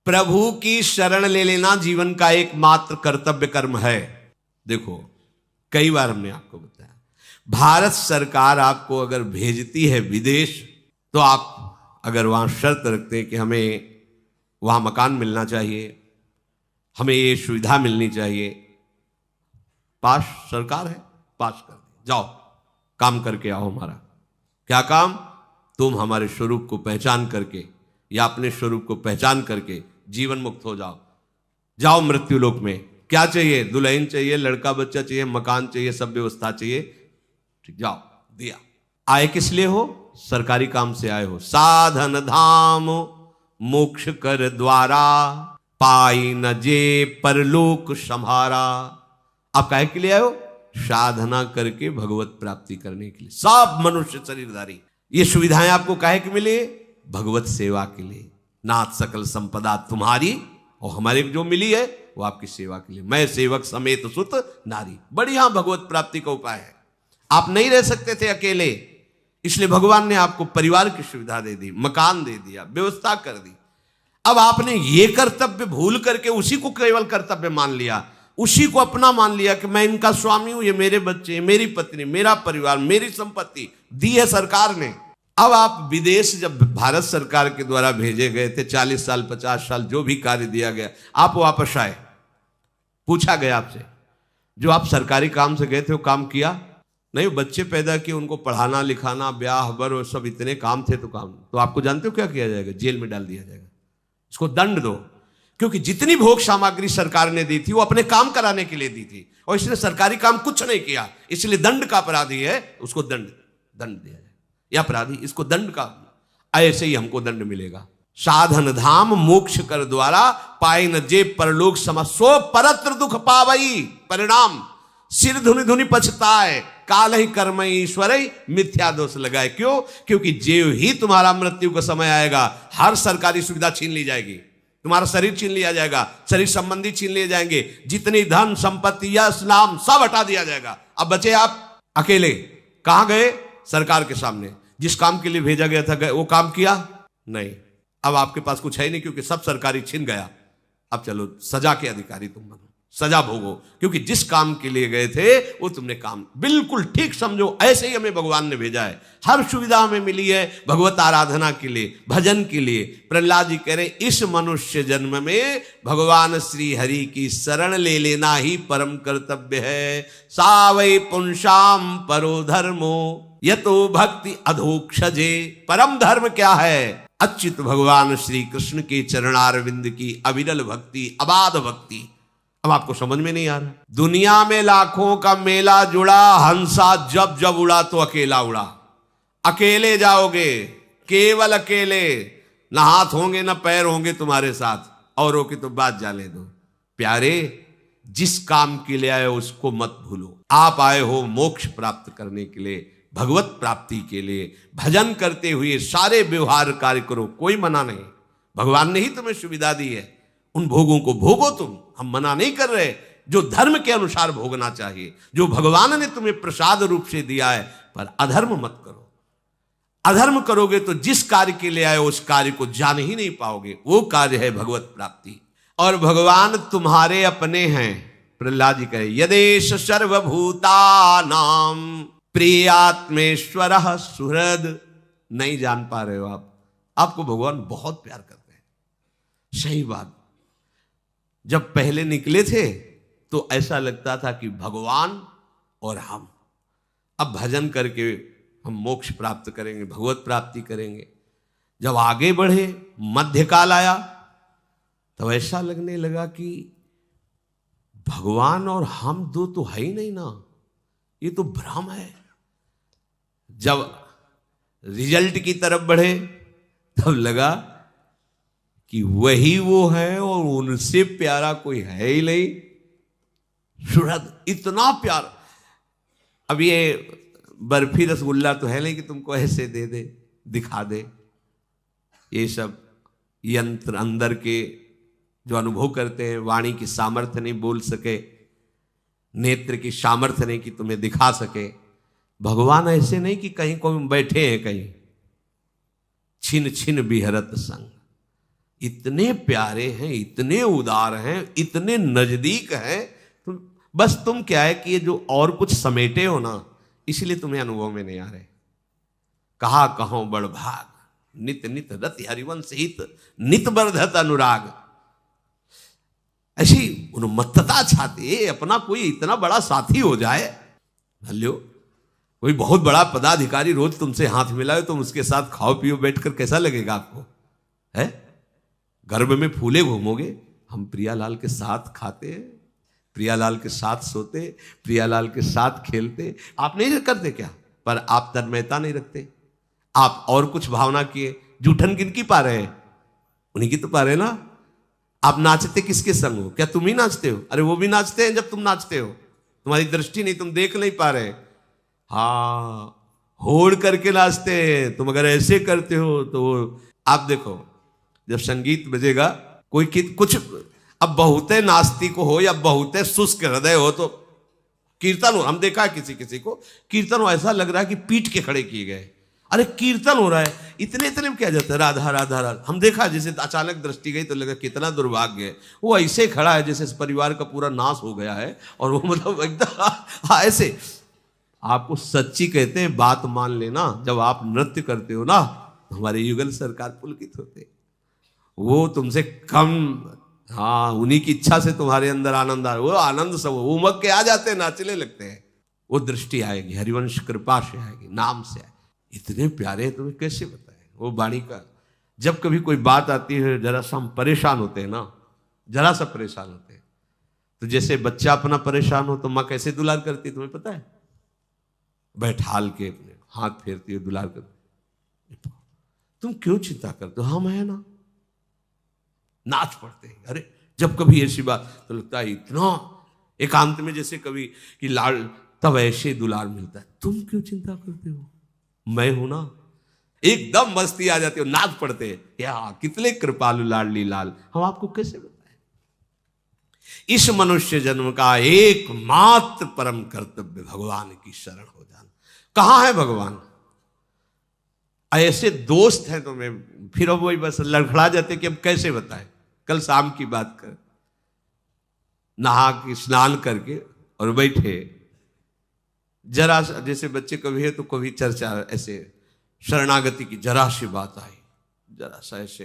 प्रभु की शरण ले लेना जीवन का एकमात्र कर्तव्य कर्म है। देखो, कई बार हमने आपको बताया, भारत सरकार आपको अगर भेजती है विदेश, तो आप अगर वहां शर्त रखते हैं कि हमें वहां मकान मिलना चाहिए, हमें ये सुविधा मिलनी चाहिए, पास सरकार है, पास कर दे, जाओ काम करके आओ। हमारा क्या काम? तुम हमारे स्वरूप को पहचान करके या अपने स्वरूप को पहचान करके जीवन मुक्त हो जाओ, जाओ मृत्यु लोक में। क्या चाहिए? दुल्हन चाहिए, लड़का बच्चा चाहिए, मकान चाहिए, सब व्यवस्था चाहिए, ठीक, जाओ, दिया। आए किस लिए हो? सरकारी काम से आए हो। साधन धाम मोक्ष कर द्वारा, पाई न जे परलोक संहारा। आप काहे के लिए आए हो? साधना करके भगवत प्राप्ति करने के लिए। सब मनुष्य शरीरधारी ये सुविधाएं आपको काहे के मिले? भगवत सेवा के लिए। नाथ सकल संपदा तुम्हारी, और हमारे जो मिली है वो आपकी सेवा के लिए। मैं सेवक समेत सुत नारी, बढ़िया भगवत प्राप्ति का उपाय है। आप नहीं रह सकते थे अकेले, इसलिए भगवान ने आपको परिवार की सुविधा दे दी, मकान दे दिया, व्यवस्था कर दी। अब आपने ये कर्तव्य भूल करके उसी को केवल कर्तव्य मान लिया, उसी को अपना मान लिया कि मैं इनका स्वामी हूं, ये मेरे बच्चे, मेरी पत्नी, मेरा परिवार, मेरी संपत्ति दी है सरकार ने। अब आप विदेश जब भारत सरकार के द्वारा भेजे गए थे, 40 साल 50 साल जो भी कार्य दिया गया, आप वापस आए, पूछा गया आपसे, जो आप सरकारी काम से गए थे वो काम किया? नहीं, बच्चे पैदा किए, उनको पढ़ाना लिखाना, ब्याह बर सब इतने काम थे, तो काम, तो आपको जानते हो क्या किया जाएगा? जेल में डाल दिया जाएगा, इसको दंड दो। क्योंकि जितनी भोग सामग्री सरकार ने दी थी वो अपने काम कराने के लिए दी थी, और इसने सरकारी काम कुछ नहीं किया, इसलिए दंड का अपराधी है, उसको दंड दिया जाए। यह अपराधी, इसको दंड का, ऐसे ही हमको दंड मिलेगा। साधन धाम मोक्ष कर द्वारा, पाए न जे परलोक सम, सो परत्र दुख पावई। परिणाम सिर धुनि धुनि पछताए, काल ही कर्म ईश्वर मिथ्या दोष लगाए। क्यों? क्योंकि जो ही तुम्हारा मृत्यु का समय आएगा, हर सरकारी सुविधा छीन ली जाएगी, तुम्हारा शरीर छीन लिया जाएगा, शरीर संबंधी छीन लिए जाएंगे, जितनी धन संपत्ति यश नाम सब हटा दिया जाएगा। अब बचे आप अकेले। कहां गए? सरकार के सामने। जिस काम के लिए भेजा गया था गए, वो काम किया नहीं। अब आपके पास कुछ है नहीं, क्योंकि सब सरकारी छीन गया। अब चलो सजा के अधिकारी तुम बनो, सजा भोगो, क्योंकि जिस काम के लिए गए थे वो तुमने काम बिल्कुल ठीक समझो। ऐसे ही हमें भगवान ने भेजा है, हर सुविधा हमें मिली है भगवत आराधना के लिए, भजन के लिए। प्रहलाद जी कह रहे इस मनुष्य जन्म में भगवान श्री हरि की शरण ले लेना ही परम कर्तव्य है। सावै पुंसाम परो धर्मो यतो भक्ति अधोक्षजे। परम धर्म क्या है? अच्युत भगवान श्री कृष्ण के चरणारविंद की अविरल भक्ति, अबाध भक्ति। अब आपको समझ में नहीं आ रहा? दुनिया में लाखों का मेला जुड़ा, हंसा जब जब उड़ा तो अकेला उड़ा। अकेले जाओगे, केवल अकेले, ना हाथ होंगे ना पैर होंगे तुम्हारे साथ, औरों की तो बात जाने दो। प्यारे, जिस काम के लिए आए उसको मत भूलो। आप आए हो मोक्ष प्राप्त करने के लिए, भगवत प्राप्ति के लिए। भजन करते हुए सारे व्यवहार कार्य करो, कोई मना नहीं। भगवान ने ही तुम्हें सुविधा दी है, उन भोगों को भोगो तुम, हम मना नहीं कर रहे। जो धर्म के अनुसार भोगना चाहिए, जो भगवान ने तुम्हें प्रसाद रूप से दिया है, पर अधर्म मत करो। अधर्म करोगे तो जिस कार्य के लिए आए उस कार्य को जान ही नहीं पाओगे। वो कार्य है भगवत प्राप्ति, और भगवान तुम्हारे अपने हैं। प्रहलाद जी कहे यदेश सर्वभूतानां प्रियात्मेश्वर सुहृद। नहीं जान पा रहे हो आप, आपको भगवान बहुत प्यार करते हैं। सही बात, जब पहले निकले थे तो ऐसा लगता था कि भगवान और हम, अब भजन करके हम मोक्ष प्राप्त करेंगे, भगवत प्राप्ति करेंगे। जब आगे बढ़े, मध्यकाल आया, तब ऐसा लगने लगा कि भगवान और हम दो तो है ही नहीं ना, ये तो भ्रम है। जब रिजल्ट की तरफ बढ़े तब लगा कि वही वो है और उनसे प्यारा कोई है ही नहीं। सुहृद, इतना प्यार। अब ये बर्फी रसगुल्ला तो है नहीं कि तुमको ऐसे दे दे, दिखा दे। ये सब यंत्र अंदर के जो अनुभव करते हैं, वाणी की सामर्थ्य नहीं बोल सके, नेत्र की सामर्थ्य नहीं कि तुम्हें दिखा सके। भगवान ऐसे नहीं कि कहीं कोई बैठे हैं, कहीं छिन छिन बिहरत संग, इतने प्यारे हैं, इतने उदार हैं, इतने नजदीक हैं। बस तुम क्या है कि ये जो और कुछ समेटे हो ना, इसलिए तुम्हें अनुभव में नहीं आ रहे। कहा कहो बड़ भाग, नित नित रति हरिवंश हित, नित बर्धत अनुराग। ऐसी उन्मत्तता छाती है, अपना कोई इतना बड़ा साथी हो जाए। भल्यो कोई बहुत बड़ा पदाधिकारी रोज तुमसे हाथ मिलाए, तुम उसके साथ खाओ पियो बैठकर, कैसा लगेगा आपको? है गर्भ में फूले घूमोगे। हम प्रियालाल के साथ खाते, प्रियालाल के साथ सोते, प्रियालाल के साथ खेलते। आप नहीं करते क्या? पर आप तन्मयता नहीं रखते। आप और कुछ भावना किए, जूठन किनकी पा रहे हैं? उन्हीं की तो पा रहे ना। आप नाचते किसके संग हो? क्या तुम ही नाचते हो? अरे वो भी नाचते हैं जब तुम नाचते हो, तुम्हारी दृष्टि नहीं, तुम देख नहीं पा रहे। हाँ, होड़ करके नाचते हैं तुम। अगर ऐसे करते हो तो आप देखो, जब संगीत बजेगा, कोई कुछ, अब बहुते नास्तिक हो या बहुते शुष्क हृदय हो तो कीर्तन हो, हम देखा है किसी किसी को कीर्तन हो, ऐसा लग रहा है कि पीट के खड़े किए गए। अरे कीर्तन हो रहा है, इतने इतने में क्या जाता है, राधा राधा राधा। हम देखा जैसे अचानक दृष्टि गई तो लगा कितना दुर्भाग्य है, वो ऐसे खड़ा है जैसे इस परिवार का पूरा नाश हो गया है। और वो मतलब एकदम ऐसे। आपको सच्ची कहते हैं, बात मान लेना, जब आप नृत्य करते हो ना, हमारे युगल सरकार पुलकित होते, वो तुमसे कम। हाँ, उन्हीं की इच्छा से तुम्हारे अंदर आनंद आ, वो आनंद सब उमग के आ जाते हैं, नाचने लगते हैं। वो दृष्टि आएगी, हरिवंश कृपा से आएगी, नाम से आएगी। इतने प्यारे हैं, तुम्हें कैसे बताएं वो वाणी का। जब कभी कोई बात आती है, जरा सा हम परेशान होते हैं ना, जरा सा परेशान होते हैं, तो जैसे बच्चा अपना परेशान हो तो माँ कैसे दुलार करती है, तुम्हें पता है? बैठाल के अपने हाथ फेरती है, दुलार करती। तुम क्यों चिंता करते हो, हम है ना। नाच पड़ते हैं। अरे जब कभी ऐसी बात तो लगता है इतना एकांत में जैसे कभी कि लाल, तब ऐसे दुलार मिलता है। तुम क्यों चिंता करते हो, मैं हूं ना। एकदम मस्ती आ जाती हो, नाच पड़ते हैं। या कितने कृपालु लाडली लाल। हम आपको कैसे बताएं? इस मनुष्य जन्म का एकमात्र परम कर्तव्य भगवान की शरण हो जाना। कहां है भगवान? ऐसे दोस्त हैं तो मैं फिर वही बस लड़खड़ा जाते कि अब कैसे बताएं। कल शाम की बात कर, नहा के स्नान करके और बैठे, जरा जैसे बच्चे कभी है तो कभी चर्चा ऐसे शरणागति की जरा सी बात आई, जरा सा ऐसे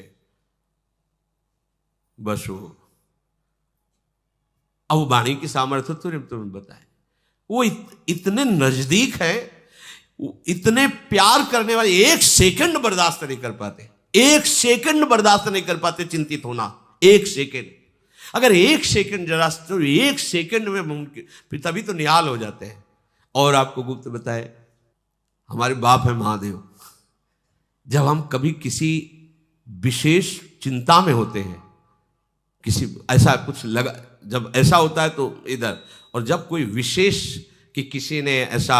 बस वो, अब वाणी की सामर्थ्य तो तुम्हें बताए, वो इतने नजदीक है, इतने प्यार करने वाले, एक सेकंड बर्दाश्त नहीं कर पाते, एक सेकंड बर्दाश्त नहीं कर पाते चिंतित होना। एक सेकंड, अगर एक सेकंड जरा तो एक सेकंड में मुमकिन, फिर तभी तो निहाल हो जाते हैं। और आपको गुप्त बताए, हमारे बाप है महादेव। जब हम कभी किसी विशेष चिंता में होते हैं, किसी ऐसा कुछ लगा, जब ऐसा होता है तो इधर, और जब कोई विशेष कि किसी ने ऐसा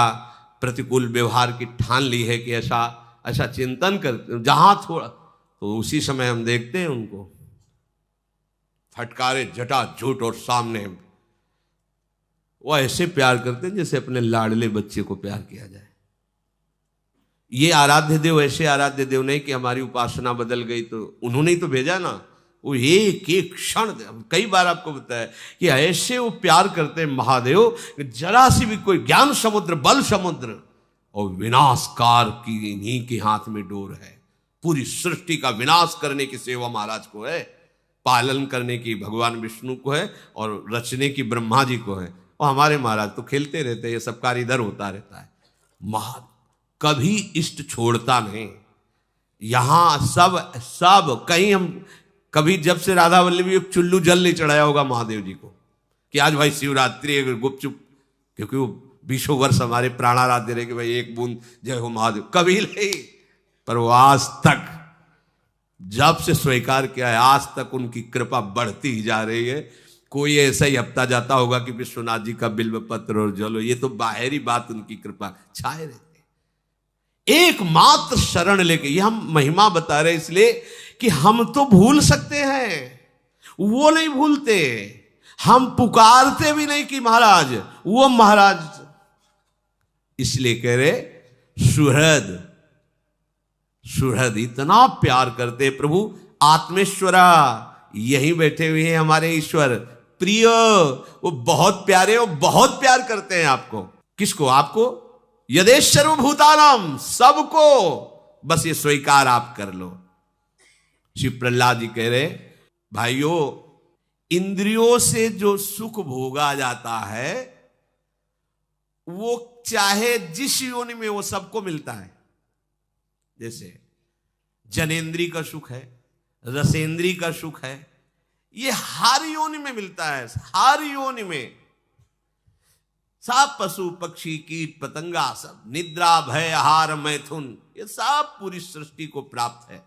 प्रतिकूल व्यवहार की ठान ली है कि ऐसा ऐसा चिंतन कर, जहां थोड़ा, तो उसी समय हम देखते हैं उनको फटकारे जटा झूठ और सामने। वो ऐसे प्यार करते हैं जैसे अपने लाडले बच्चे को प्यार किया जाए। ये आराध्य देव ऐसे आराध्य देव नहीं कि हमारी उपासना बदल गई तो उन्होंने ही तो भेजा ना। वो एक एक क्षण, कई बार आपको बताया कि ऐसे वो प्यार करते हैं महादेव, जरा सी भी कोई ज्ञान समुद्र, बल समुद्र और विनाशकार की इन्हीं के हाथ में डोर है। पूरी सृष्टि का विनाश करने की सेवा महाराज को है, पालन करने की भगवान विष्णु को है और रचने की ब्रह्मा जी को है। और हमारे महाराज तो खेलते रहते हैं, ये सब कार्य इधर होता रहता है। महा कभी इष्ट छोड़ता नहीं। यहां सब कहीं हम कभी, जब से राधा वल्लभी एक चुल्लू जल नहीं चढ़ाया होगा महादेव जी को कि आज भाई शिवरात्रि है गुपचुप, क्योंकि वो 20 वर्ष हमारे प्राणाराध्य रहे कि भाई एक बूंद जय हो महादेव, कभी नहीं। पर वो आज तक, जब से स्वीकार किया है आज तक उनकी कृपा बढ़ती ही जा रही है। कोई ऐसा ही हफ्ता जाता होगा कि विश्वनाथ जी का बिल्व पत्र और जलो, ये तो बाहरी बात, उनकी कृपा छाए रहते। एकमात्र शरण लेके, ये हम महिमा बता रहे इसलिए कि हम तो भूल सकते हैं, वो नहीं भूलते। हम पुकारते भी नहीं कि महाराज, वो महाराज। इसलिए कह रहे सुहृद, सुहृद इतना प्यार करते प्रभु, आत्मेश्वरा, यहीं बैठे हुए हैं हमारे ईश्वर। प्रिय, वो बहुत प्यारे, वो बहुत प्यार करते हैं आपको। किसको? आपको। यदेश सर्वभूतानाम, सबको, बस ये स्वीकार आप कर लो। श्री प्रहलाद जी कह रहे, भाइयों, इंद्रियों से जो सुख भोगा जाता है वो चाहे जिस योनि में, वो सबको मिलता है। जैसे जनेन्द्री का सुख है, रसेंद्री का सुख है, ये हर योनि में मिलता है। हर योनि में सब पशु पक्षी कीट पतंगा, सब निद्रा भय आहार मैथुन, ये सब पूरी सृष्टि को प्राप्त है।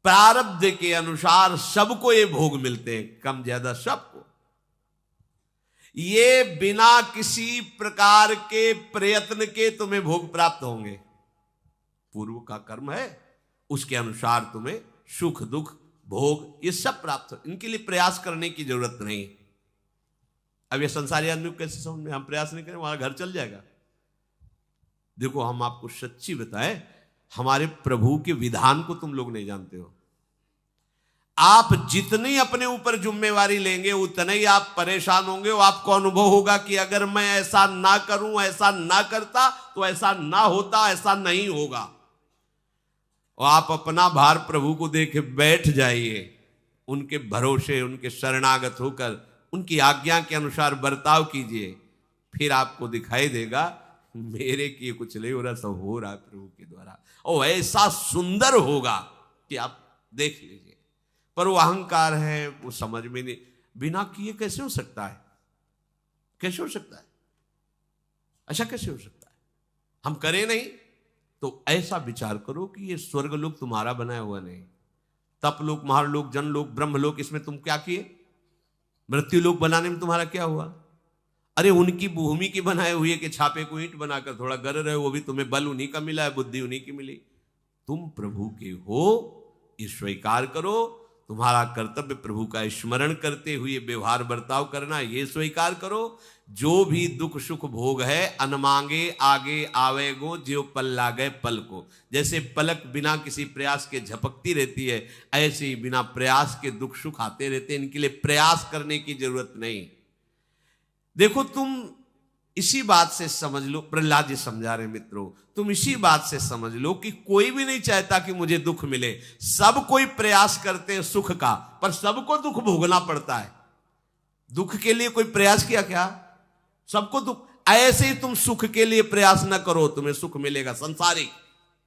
प्रारब्ध के अनुसार सबको ये भोग मिलते हैं, कम ज्यादा सबको। ये बिना किसी प्रकार के प्रयत्न के तुम्हें भोग प्राप्त होंगे। पूर्व का कर्म है, उसके अनुसार तुम्हें सुख दुख भोग ये सब प्राप्त हो। इनके लिए प्रयास करने की जरूरत नहीं। अब ये संसारी आदमी को कैसे समझ में? हम प्रयास नहीं करें, हमारा घर चल जाएगा। देखो, हम आपको सच्ची बताएं, हमारे प्रभु के विधान को तुम लोग नहीं जानते हो। आप जितनी अपने ऊपर जिम्मेवारी लेंगे उतने ही आप परेशान होंगे। और आपको अनुभव होगा कि अगर मैं ऐसा ना करूं, ऐसा ना करता तो ऐसा ना होता, ऐसा नहीं होगा। और आप अपना भार प्रभु को देके बैठ जाइए, उनके भरोसे, उनके शरणागत होकर उनकी आज्ञा के अनुसार बर्ताव कीजिए, फिर आपको दिखाई देगा मेरे किए कुछ नहीं हो रहा, सब हो रहा है प्रभु के द्वारा। और ऐसा सुंदर होगा कि आप देख लीजिए। पर वो अहंकार है, वो समझ में नहीं, बिना किए कैसे हो सकता है? कैसे हो सकता है? ऐसा कैसे हो सकता है? हम करें नहीं तो ऐसा विचार करो कि ये स्वर्ग लोक तुम्हारा बनाया हुआ नहीं, तप लोक, महालोक, जनलोक, ब्रह्मलोक, इसमें तुम क्या किए? मृत्यु लोक बनाने में तुम्हारा क्या हुआ? अरे उनकी भूमि की बनाए हुई है कि छापे को ईंट बनाकर थोड़ा गर रहे हो, वो भी तुम्हें बल उन्हीं का मिला है, बुद्धि उन्हीं की मिली। तुम प्रभु के हो, ये स्वीकार करो। तुम्हारा कर्तव्य प्रभु का स्मरण करते हुए व्यवहार बर्ताव करना, ये स्वीकार करो। जो भी दुख सुख भोग है, अनमांगे आगे आवेगो, जो पल लागे पल को। जैसे पलक बिना किसी प्रयास के झपकती रहती है, ऐसे ही बिना प्रयास के दुख सुख आते रहते हैं। इनके लिए प्रयास करने की जरूरत नहीं। देखो, तुम इसी बात से समझ लो, प्रहलाद जी समझा रहे मित्रों, तुम इसी बात से समझ लो कि कोई भी नहीं चाहता कि मुझे दुख मिले। सब कोई प्रयास करते हैं सुख का, पर सबको दुख भोगना पड़ता है। दुख के लिए कोई प्रयास किया क्या? सबको दुख। ऐसे ही तुम सुख के लिए प्रयास न करो, तुम्हें सुख मिलेगा संसारिक।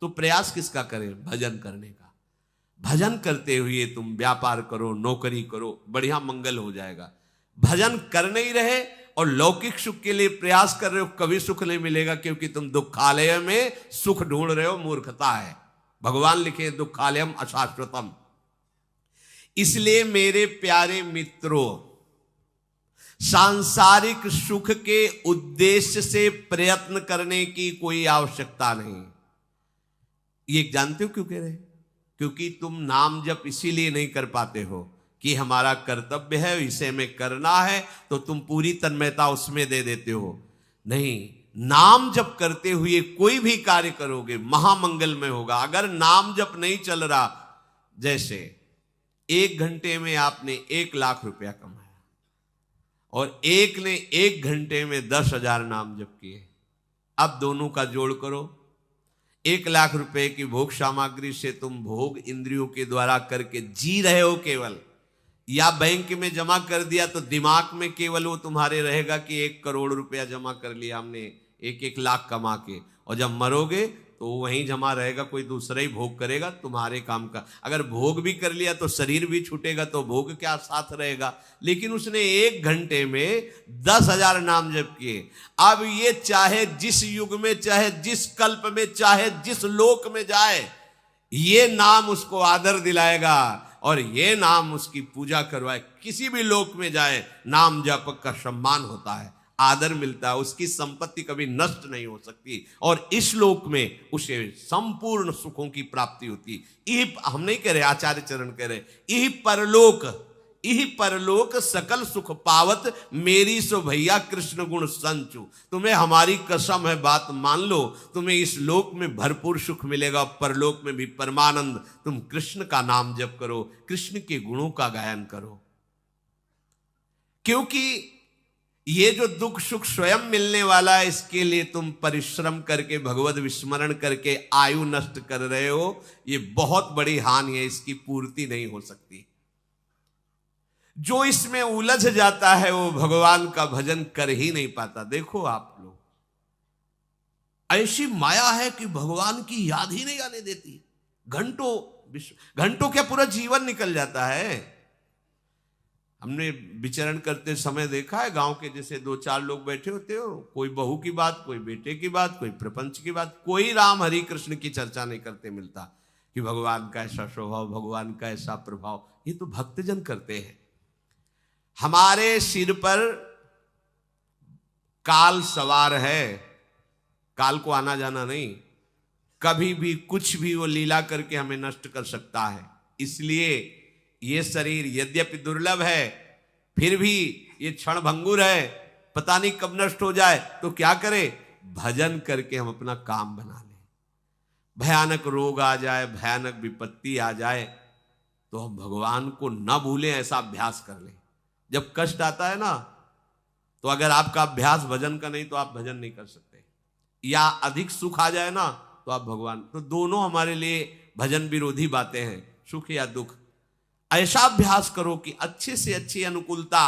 तो प्रयास किसका करें? भजन करने का। भजन करते हुए तुम व्यापार करो, नौकरी करो, बढ़िया मंगल हो जाएगा। भजन करने ही रहे और लौकिक सुख के लिए प्रयास कर रहे हो, कभी सुख नहीं मिलेगा, क्योंकि तुम दुखालय में सुख ढूंढ रहे हो। मूर्खता है। भगवान लिखे दुखालयम अशाश्वतम। इसलिए मेरे प्यारे मित्रों, सांसारिक सुख के उद्देश्य से प्रयत्न करने की कोई आवश्यकता नहीं। ये जानते हो क्यों कह रहे? क्योंकि तुम नाम जप इसीलिए नहीं कर पाते हो कि हमारा कर्तव्य है, इसे में करना है, तो तुम पूरी तन्मयता उसमें दे देते हो। नहीं, नाम जप करते हुए कोई भी कार्य करोगे महामंगल में होगा। अगर नाम जप नहीं चल रहा, जैसे 1 घंटे में आपने 1 लाख रुपया कमाया और एक ने 1 घंटे में 10,000 नाम जप किए, अब दोनों का जोड़ करो। 1 लाख रुपए की भोग सामग्री से तुम भोग इंद्रियों के द्वारा करके जी रहे हो केवल, या बैंक में जमा कर दिया तो दिमाग में केवल वो तुम्हारे रहेगा कि 1 करोड़ रुपया जमा कर लिया हमने 1-1 लाख कमा के, और जब मरोगे तो वहीं जमा रहेगा, कोई दूसरा ही भोग करेगा तुम्हारे काम का। अगर भोग भी कर लिया तो शरीर भी छूटेगा, तो भोग क्या साथ रहेगा। लेकिन उसने 1 घंटे में 10,000 नाम जप किए। अब ये चाहे जिस युग में, चाहे जिस कल्प में, चाहे जिस लोक में जाए, ये नाम उसको आदर दिलाएगा और ये नाम उसकी पूजा करवाए। किसी भी लोक में जाए, नाम जप का सम्मान होता है, आदर मिलता है, उसकी संपत्ति कभी नष्ट नहीं हो सकती, और इस लोक में उसे संपूर्ण सुखों की प्राप्ति होती। यही हम नहीं कह रहे, आचार्य चरण कह रहे, यही परलोक, इह परलोक सकल सुख पावत, मेरी सो भैया कृष्ण गुण संचु। तुम्हें हमारी कसम है, बात मान लो, तुम्हें इस लोक में भरपूर सुख मिलेगा, परलोक में भी परमानंद। तुम कृष्ण का नाम जप करो, कृष्ण के गुणों का गायन करो, क्योंकि ये जो दुख सुख स्वयं मिलने वाला है, इसके लिए तुम परिश्रम करके भगवत विस्मरण करके आयु नष्ट कर रहे हो। ये बहुत बड़ी हानि है, इसकी पूर्ति नहीं हो सकती। जो इसमें उलझ जाता है वो भगवान का भजन कर ही नहीं पाता। देखो आप लोग, ऐसी माया है कि भगवान की याद ही नहीं आने देती। घंटों क्या पूरा जीवन निकल जाता है। हमने विचरण करते समय देखा है, गांव के जैसे 2-4 लोग बैठे होते हो, कोई बहू की बात, कोई बेटे की बात, कोई प्रपंच की बात, कोई राम हरि कृष्ण की चर्चा नहीं करते मिलता कि भगवान का ऐसा स्वभाव, भगवान का ऐसा प्रभाव। ये तो भक्तजन करते हैं। हमारे सिर पर काल सवार है, काल को आना जाना नहीं, कभी भी कुछ भी वो लीला करके हमें नष्ट कर सकता है। इसलिए ये शरीर यद्यपि दुर्लभ है, फिर भी ये क्षण भंगुर है, पता नहीं कब नष्ट हो जाए। तो क्या करें, भजन करके हम अपना काम बना लें। भयानक रोग आ जाए, भयानक विपत्ति आ जाए, तो हम भगवान को न भूलें, ऐसा अभ्यास कर लें। जब कष्ट आता है ना, तो अगर आपका अभ्यास भजन का नहीं तो आप भजन नहीं कर सकते। या अधिक सुख आ जाए ना, तो आप भगवान, तो दोनों हमारे लिए भजन विरोधी बातें हैं, सुख या दुख। ऐसा अभ्यास करो कि अच्छे से अच्छी अनुकूलता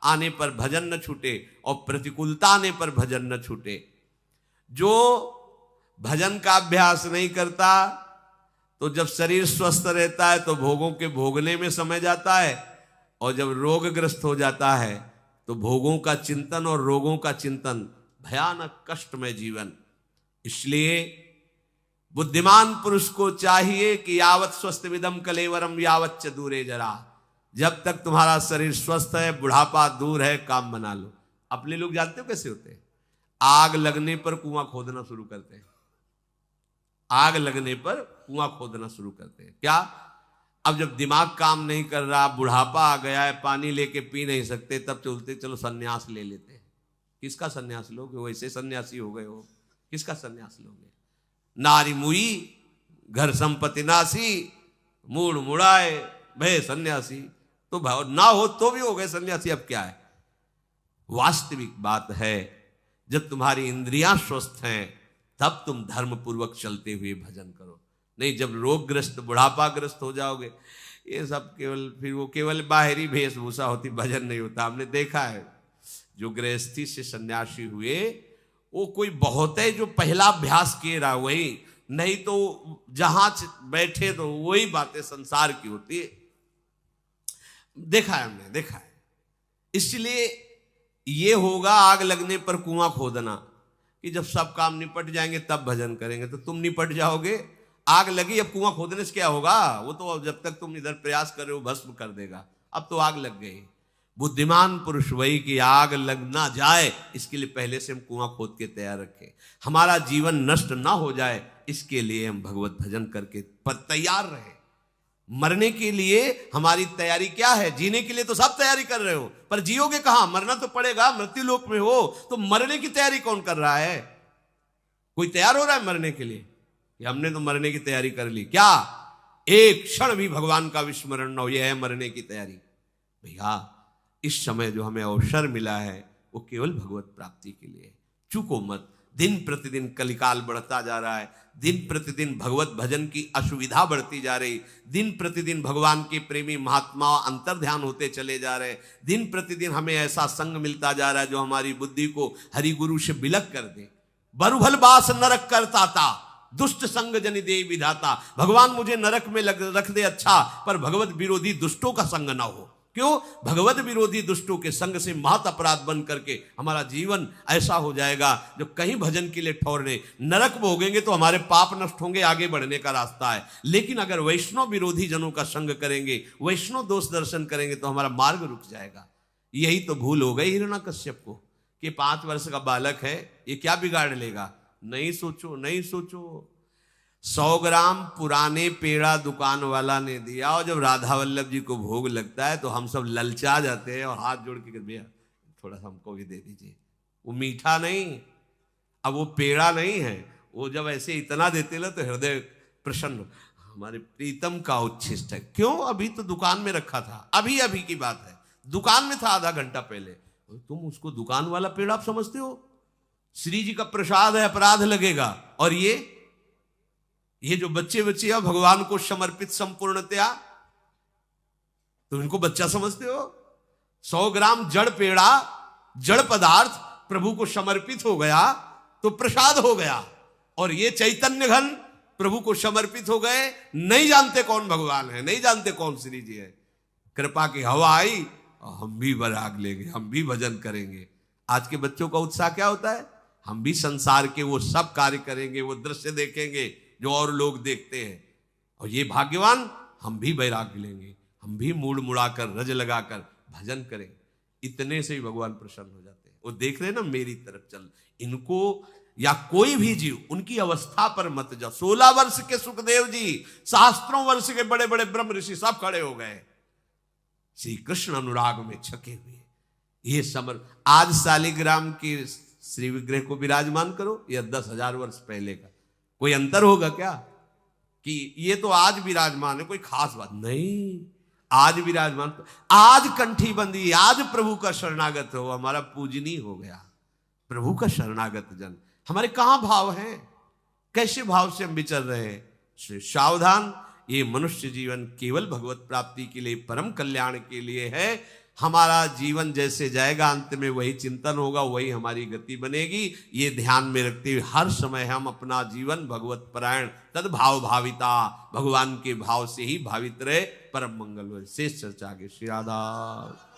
आने पर भजन न छूटे और प्रतिकूलता आने पर भजन न छूटे। जो भजन का अभ्यास नहीं करता, तो जब शरीर स्वस्थ रहता है तो भोगों के भोगने में समय जाता है, और जब रोगग्रस्त हो जाता है तो भोगों का चिंतन और रोगों का चिंतन, भयानक कष्टमय जीवन। इसलिए बुद्धिमान पुरुष को चाहिए कि यावत स्वस्थ विदम कलेवरम यावत च दूरे जरा। जब तक तुम्हारा शरीर स्वस्थ है, बुढ़ापा दूर है, काम बना लो। अपने लोग जानते हो कैसे होते हैं? आग लगने पर कुआं खोदना शुरू करते हैं। आग लगने पर कुआं खोदना शुरू करते हैं। क्या? अब जब दिमाग काम नहीं कर रहा, बुढ़ापा आ गया है, पानी लेके पी नहीं सकते, तब चलते चलो सन्यास ले लेते हैं। किसका सन्यास लोगे? वैसे सन्यासी हो गए हो, किसका सन्यास लोगे? नारी मुई घर संपत्ति नासी, मूड मुड़ाए भय सन्यासी। तो भाव ना हो तो भी हो गए सन्यासी। अब क्या है? वास्तविक बात है, जब तुम्हारी इंद्रियां स्वस्थ हैं तब तुम धर्म पूर्वक चलते हुए भजन करो। नहीं, जब रोगग्रस्त बुढ़ापाग्रस्त हो जाओगे, ये सब केवल फिर वो केवल बाहरी वेशभूषा होती, भजन नहीं होता। हमने देखा है जो गृहस्थी से सन्यासी हुए, वो कोई बहुत है जो पहला अभ्यास किए रहा वही, नहीं तो जहां बैठे तो वही बातें संसार की होती है। देखा है, हमने देखा है। इसलिए ये होगा आग लगने पर कुआं खोदना, कि जब सब काम निपट जाएंगे तब भजन करेंगे। तो तुम निपट जाओगे, आग लगी, अब कुआं खोदने से क्या होगा? वो तो जब तक तुम इधर प्रयास कर रहे हो भस्म कर देगा। अब तो आग लग गई। बुद्धिमान पुरुष वही कि आग लग ना जाए, इसके लिए पहले से हम कुआं खोद के तैयार रखें। हमारा जीवन नष्ट ना हो जाए, इसके लिए हम भगवत भजन करके पर तैयार रहे। मरने के लिए हमारी तैयारी क्या है? जीने के लिए तो सब तैयारी कर रहे हो, पर जियोगे कहां? मरना तो पड़ेगा। मृत्यु लोक में हो तो मरने की तैयारी कौन कर रहा है? कोई तैयार हो रहा है मरने के लिए? कि हमने तो मरने की तैयारी कर ली। क्या एक क्षण भी भगवान का विस्मरण न हो, यह है मरने की तैयारी। भैया, इस समय जो हमें अवसर मिला है वो केवल भगवत प्राप्ति के लिए। चूको मत। दिन प्रतिदिन कलिकाल बढ़ता जा रहा है, दिन प्रतिदिन भगवत भजन की असुविधा बढ़ती जा रही, दिन प्रतिदिन भगवान के प्रेमी महात्मा अंतर ध्यान होते चले जा रहे, दिन प्रतिदिन हमें ऐसा संग मिलता जा रहा है जो हमारी बुद्धि को हरि गुरु से बिलक कर दे। बरुभल बास नरक करता था, दुष्ट संग जनि दे विधाता। भगवान मुझे नरक में रख दे अच्छा, पर भगवत विरोधी दुष्टों का संग ना हो। क्यों? भगवत विरोधी दुष्टों के संग से महत अपराध बन करके हमारा जीवन ऐसा हो जाएगा जो कहीं भजन के लिए ठौरने, नरक भोगेंगे तो हमारे पाप नष्ट होंगे, आगे बढ़ने का रास्ता है। लेकिन अगर वैष्णव विरोधी जनों का संग करेंगे, वैष्णव दोष दर्शन करेंगे तो हमारा मार्ग रुक जाएगा। यही तो भूल हो गई हिरण्यकश्यप को कि 5 वर्ष का बालक है, ये क्या बिगाड़ लेगा। नहीं सोचो, नहीं सोचो। 100 ग्राम पुराने पेड़ा दुकान वाला ने दिया, और जब राधा वल्लभ जी को भोग लगता है तो हम सब ललचा जाते हैं और हाथ जोड़ के कहते भैया थोड़ा सा हमको भी दे दीजिए। वो मीठा नहीं, अब वो पेड़ा नहीं है, वो जब ऐसे इतना देते ना तो हृदय प्रसन्न, हमारे प्रीतम का उच्छिष्ट है। क्यों? अभी तो दुकान में रखा था, अभी अभी की बात है, दुकान में था आधा घंटा पहले। तुम उसको दुकान वाला पेड़ा आप समझते हो? श्री जी का प्रसाद है, अपराध लगेगा। और ये जो बच्चे बच्चियां भगवान को समर्पित संपूर्णतया, तुम इनको बच्चा समझते हो? 100 ग्राम जड़ पेड़ा, जड़ पदार्थ प्रभु को समर्पित हो गया तो प्रसाद हो गया। और ये चैतन्य घन प्रभु को समर्पित हो गए, नहीं जानते कौन भगवान है, नहीं जानते कौन श्री जी है। कृपा की हवा आई और हम भी बराग लेंगे, हम भी भजन करेंगे। आज के बच्चों का उत्साह क्या होता है? हम भी संसार के वो सब कार्य करेंगे, वो दृश्य देखेंगे जो और लोग देखते हैं। और ये भाग्यवान, हम भी वैराग्य लेंगे, हम भी मूड मुड़ाकर रज लगाकर भजन करेंगे। इतने से ही भगवान प्रसन्न हो जाते हैं। वो देख रहे हैं ना, मेरी तरफ चल। इनको या कोई भी जीव उनकी अवस्था पर मत जाओ। 16 वर्ष के सुखदेव जी, सहस्त्रों वर्ष के बड़े बड़े ब्रह्म ऋषि सब खड़े हो गए, श्री कृष्ण अनुराग में छके हुए। ये समर आज शालिग्राम की श्री विग्रह को विराजमान करो या 10,000 वर्ष पहले का, कोई अंतर होगा क्या? कि ये तो आज विराजमान है, कोई खास बात नहीं, आज विराजमान, आज कंठी बंदी, आज प्रभु का शरणागत हो, हमारा पूजनीय हो गया। प्रभु का शरणागत जन, हमारे कहां भाव हैं? कैसे भाव से हम विचर रहे हैं? सावधान, ये मनुष्य जीवन केवल भगवत प्राप्ति के लिए, परम कल्याण के लिए है। हमारा जीवन जैसे जाएगा अंत में वही चिंतन होगा, वही हमारी गति बनेगी। ये ध्यान में रखते हुए हर समय हम अपना जीवन भगवत परायण तद्भाव भाविता, भगवान के भाव से ही भावित रहे, परम मंगल हो। शेष चर्चा आगे। श्री राधा।